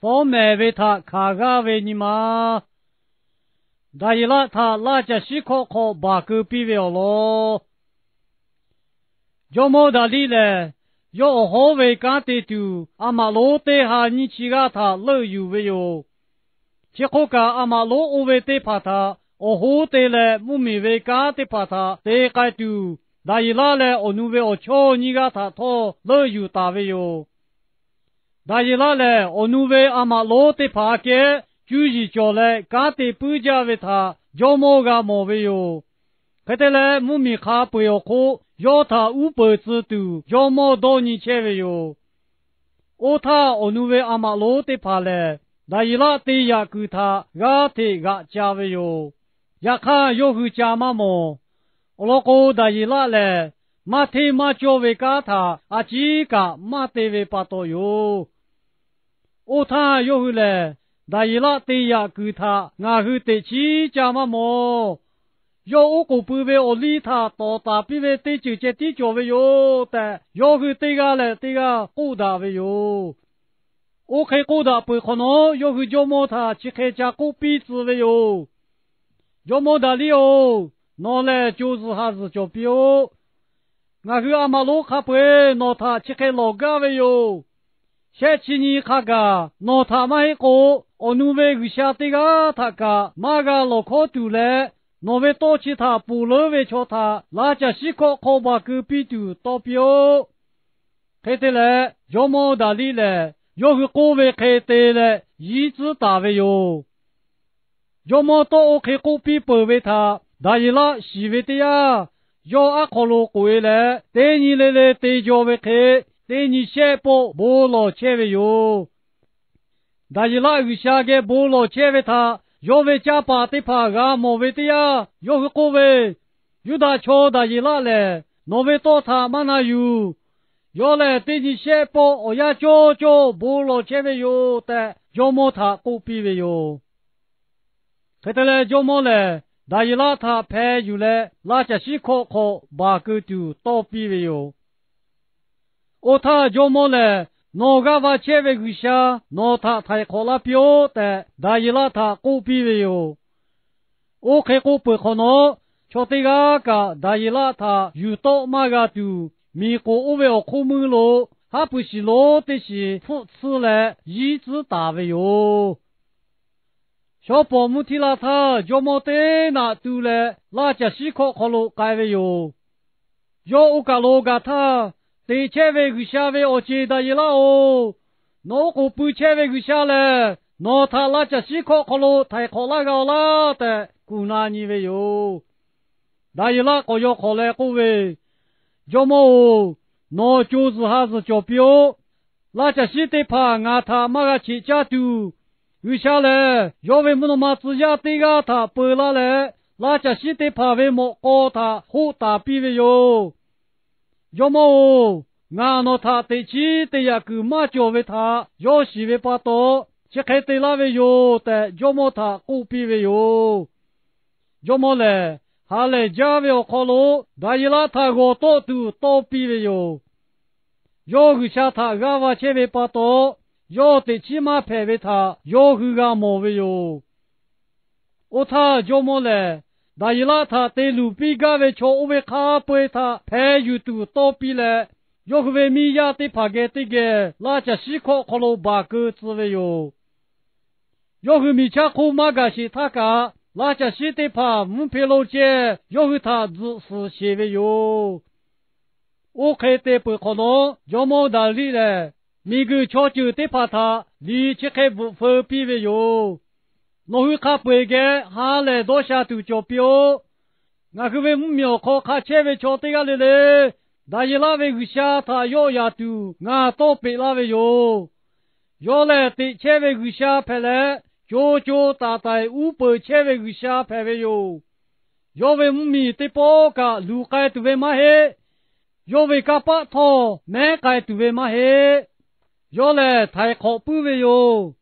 方美为他卡个为你嘛，大伊拉他拉着西考考把个比了咯，就没道理嘞。要好为干的都，阿妈老对下你去个他乐有为哟。结果个阿妈老我为对怕他，我好对嘞，木米为干的怕他，对个都，大伊拉嘞，我努为我瞧你个他托乐有大为哟。大伊拉嘞，我努为阿妈老对怕个，就是叫嘞干的不加为他，叫么个么为哟。可得嘞，木米卡不要哭。要他500字都要么到你前位哟，我他我努为阿妈老的怕嘞，那伊拉对呀给他阿提阿家位哟，呀看要去家嘛么，我老哥那伊拉嘞，马提马教为嘎他阿几个马提为巴多哟，我他要去嘞，那伊拉对呀给他阿去得起家嘛么。要我个不为我理他，到达比为对就接地脚为哟的，要去对个嘞，对个顾大为哟。我开顾大不可能，要去叫么他去开家顾鼻子为哟。要么大理由，拿来就是还是叫比哟。俺去阿妈路卡不拿他去开老家为哟。下期你看个，拿他妈一个，我努为去下对个他个，马个老靠住嘞。那为多其他不能为瞧他，那家西考考把隔壁都到标，开得来，要么大理来，要是各位开得来，一直打为哟，要么到我开隔壁不为他，大一啦西为的呀，要阿考路过来，带你来对家为开，带你下坡不老切为哟，大一啦有下个不老切为他。要为家把的怕个莫为的呀，要是各位有大桥大一拉嘞，那为多他嘛那有，要来对你先报，我呀叫不老前面有的，要么他不必为有，看得来要么嘞，大一拉他拍有嘞，拉着西考把个就倒必为有，我他要么嘞。那个把前面个下，那他太考了标的，大一拉他过比为哟。我开过不可能，瞧这个大一拉他遇到嘛个就，美国我为我出门咯，还不是老的是扶持来一直打为哟。小保姆提了他，就没得那都来，那家西考了改为哟。要我个老个他。对前位个下位我记得一了哦，那个不前位个下来，那他那家西考了，太考那个了的，姑那你位哟，那一了个要考来各位，要么哦，那就是还是叫标，那家西得怕俺他妈个去家都，有下来要为么那么自家对个他不拉来，那家西得怕为么高他好大比位哟。要么哦，俺那他对起对呀个马教为他，要是为把刀，切开对那为哟的，要么他故比为哟，要么嘞，还来家为我考路，但一拉他我刀都刀比为哟，要去下他俺娃切为把刀，要对起码派为他，要去俺莫为哟，我他要么嘞。那一拉他对路边个为瞧为卡背他拍有都倒闭了，要为米亚对怕个这个，那家西考了把个子为哟，要为米家苦马个是他个，那家西对怕唔配老姐，要为他自是些为哟，我开的不可能，要么道理嘞，每个瞧就对怕他，你去开不分别为哟。我会看背个，下来多下都叫标。我个为苗考看前面瞧对个来嘞，但一那位个下他要呀都，我到北那位哟。要来对前面个下拍来，叫大概500前面个下拍位哟。要为米对包个路盖都为嘛嘿，要为个把头买盖都为嘛嘿，要来太靠不为哟。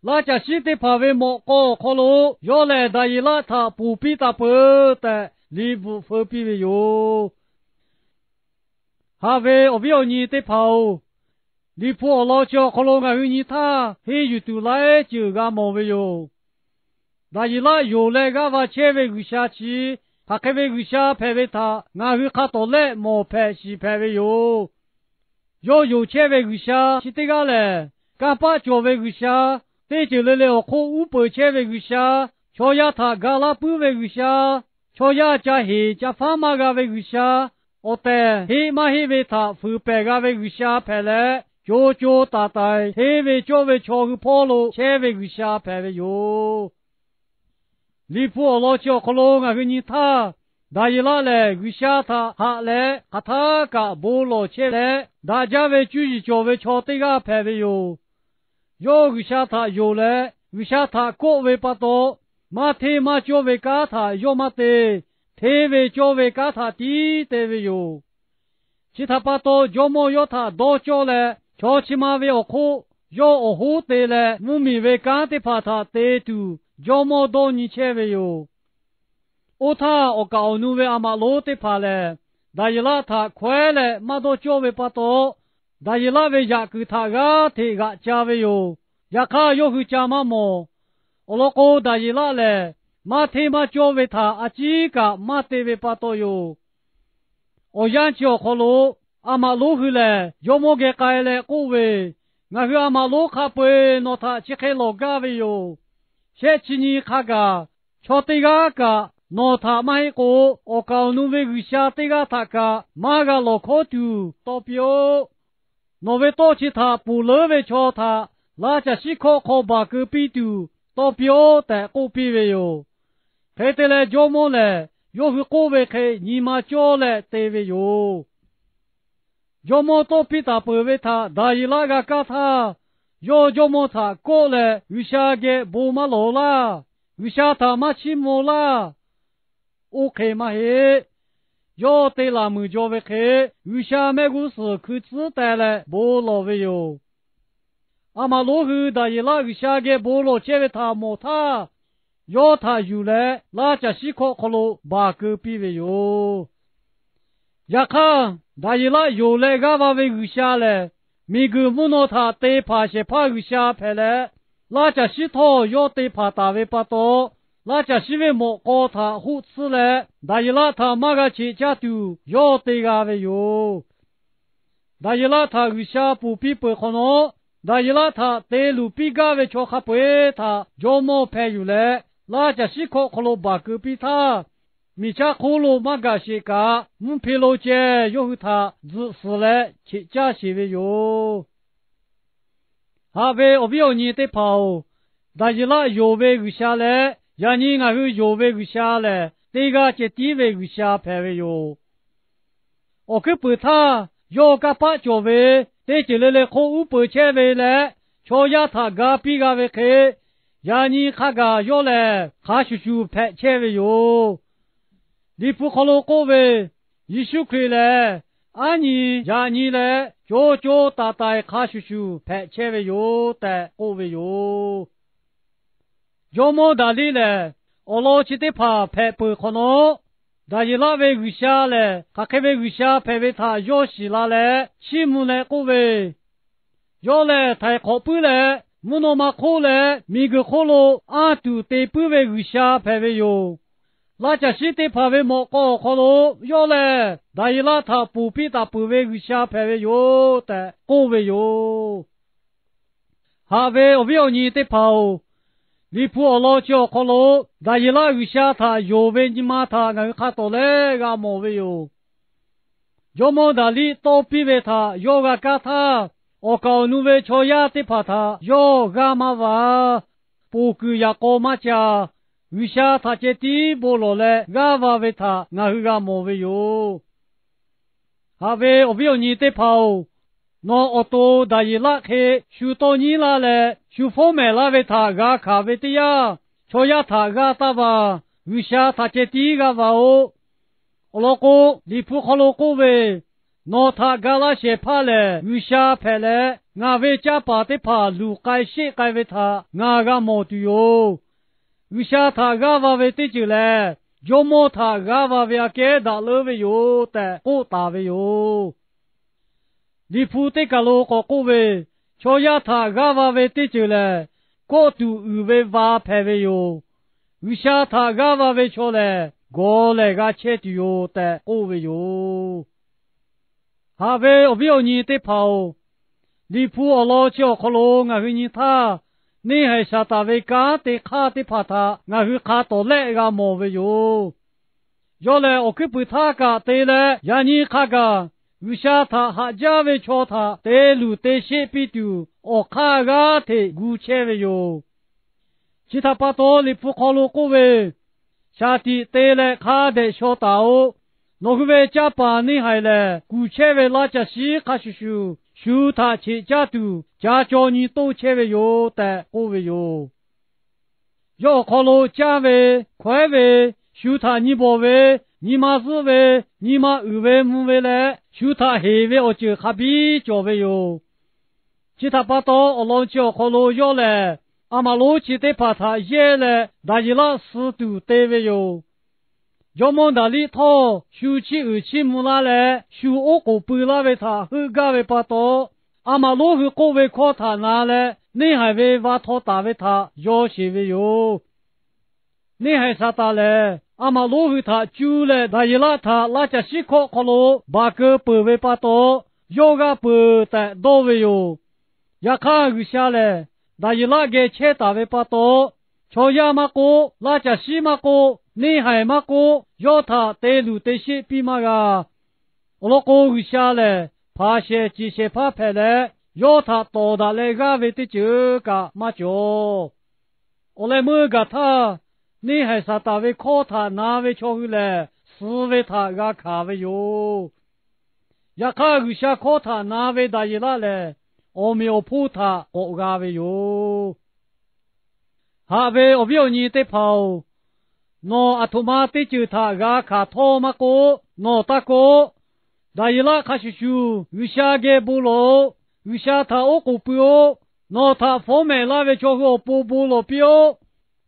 那家西的怕为莫高考路，要来的一拉他不必打不的，礼不分别为哟。还为我不要你的跑，你破老叫可罗个你他黑有都来就个毛为哟，那一拉有来个话切为个下去，他开为个下排为他，俺会看到来毛排西排为哟，要有切为个下是这个嘞，干把叫为个下，对就来了可五百切为个下，瞧呀他嘎拉不为个下，瞧呀加黑加法马个为个下，我带黑马黑为他副排个为个下排嘞。叫叫大大，黑为叫为瞧个跑路，切为个下排为哟。你破老叫可罗个个你他，大一拉来个下他下来，哈他个不老切来，大家为注意叫为瞧这个排为哟。要个下他有来，个下他各为不多，马天马叫为嘎他要马的，天为叫为嘎他地的为哟。其他不多，叫么要他多叫来。瞧起码为苦，要苦得来，我们为干的怕他得度，要么多你切为哟。我他我告诉为阿妈罗的怕嘞，但一拉他快来，马多叫为不多，但一拉为家给他个提个家为哟，也看要去家嘛么，我老哥但一拉嘞，马提马叫为他阿几个马得为不多哟，我养叫好喽。阿妈罗回来，要么给改来各位，我和阿妈罗卡背，那他只开老家位哟。下期你看个，瞧这个，那他买个，我告诉你个下这个他个，买个老口头代表，那位到起他不乐为瞧他，那家是靠把个比度代表的个比位哟。开得来叫么来，要是各位开，你妈叫来对位哟。要么多比他不为他，大一那个搞他，要么他过来，有下个不马路啦，有下他马起木啦，OK 嘛嘿，要对那么叫为嘿，有下没故事可自带来不老为哟，阿妈路后大一那有下个不老接为他莫他，要他有来，那家西靠路把个比为哟。呀看，大一拉有来个话为个下来，每个木诺他对怕些怕个下排来，那家西头要对怕大为不多，那家西为莫高他胡吃来，大一拉他马个去家头要对个为哟，大一拉他个下不比不可能，大一拉他对路比个为瞧哈不他，要么排有来，那家西靠路把个比他。米家苦路马个些个，皮路街有他自死来去家些为哟。哈为我不要你的跑，但是那有为个下来，让你那个有为个下来，这个就地为个下排为哟。我可不他要个把脚为，这就来可五百千为来，瞧呀他个比个为开，让你看个要来，看叔排千为哟。你不考虑各位，一宿回来，按你让你来，叫大大看叔排千位哟的各位哟。要么大里来，我老起的怕排不可能，但是那位有下来，他开位有下排为他要死拉来，起木来各位，要来太靠不来，木那么靠来，每个靠路俺都得不为有下排为哟。那家是得怕为莫搞好喽，要来，但是那他不必他不为个下排为有的，各位哟。哈为我不要你的跑，你不老叫好喽，但是那个下他有为你妈他能看到来个莫为哟。要么那里都比为他，要个干他，我告诉为瞧呀的怕他，要个嘛哇，不给呀搞嘛家。为啥他这地不落来？俺娃为他，俺个莫为哟。阿为我不要你的跑，那我都大一拉开，修到你那来，修方面那为他，俺卡为的呀，瞧呀他俺大吧？为啥他这地个娃哦？我老公，你不好老公为，那他俺那些怕嘞，为啥怕嘞？俺为家把的怕，路该些该为他，俺个莫的哟。为啥他个娃为的就来？要么他个娃为给打了为有的，不打为有。里普的个路个各位，瞧呀他个话为得着了，过度以为话排为哟，有下他个话为瞧了，过来个切的哟的各位哟，还为我不要你的跑，里普我老叫可罗我和你他。你还下大为干的卡的怕他，我去卡到那个毛为哟。要来我去不他个对了，让你看个，有下他还家为瞧他，对路对些比丢，我看个的古切为哟。其他把多里不考虑各位，下地对了看的小道，那个为家把你还来，古切为拉家西卡叔叔。修他去家都家教你都切为有的各位哟，要考虑家为快为修他你不为你妈是为你妈二为母为来修他黑为我就还比较为哟，其他把刀我老叫考虑要来，阿妈老去得把他也来，大一了四度对为哟。要么那里头修起二起木拉来，修我个背拉为他，后个为把刀，阿妈老后个为靠他拿来，你还为把头打为他，要些为哟。你还啥打来？阿妈老后他就来，那一拉他拉家西靠靠路，把个背为把刀，要个背的多为哟。也看有下来，那一拉个切打为把刀，瞧呀嘛个拉家西嘛个。你还嘛个要他带路带些比嘛个，我老公下来，怕些这些怕拍来，要他到达那个位的这个嘛叫，我来问个他，你还是大位靠他哪位瞧回来，是为他个卡位哟，也看有下靠他哪位大一拉来，我没有扑他我个位哟，下位我不要你得跑。no atomate juta ga ka thoma ko no ta ko daila khashu usha ge bulo usha tha o ko pyo no tha fo me la ve cho go pu bulo pyo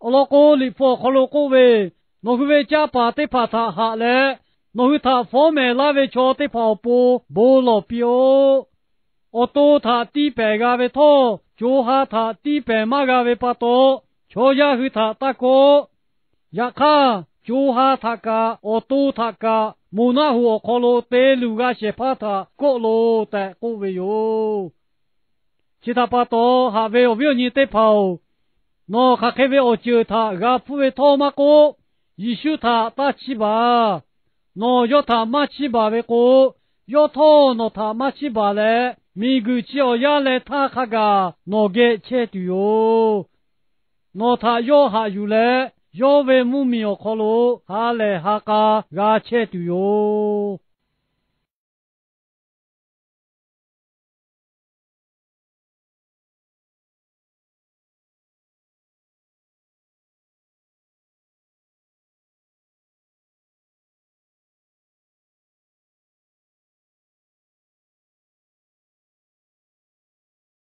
olo ko li pho kholo ko ve no ve cha pa te pha tha ha le no hu tha fo me la ve cho te pha pu bulo pyo o to tha ti pe ga ve tho jo ha tha ti pe ma ga ve pa to cho ya hu tha ta ko呀卡，就哈他个，我都他个，木那户可罗得路个些怕他，各路的各位哟。其他把多还为我你得跑，那还开为我救他，个不为他嘛个，一修他打起吧，那要他马起吧为个，要他那他马起吧嘞，米个只要下来他那个，那个切的哟，那他要还有嘞。要为母米要考虑，哈来哈嘎，牙切的哟。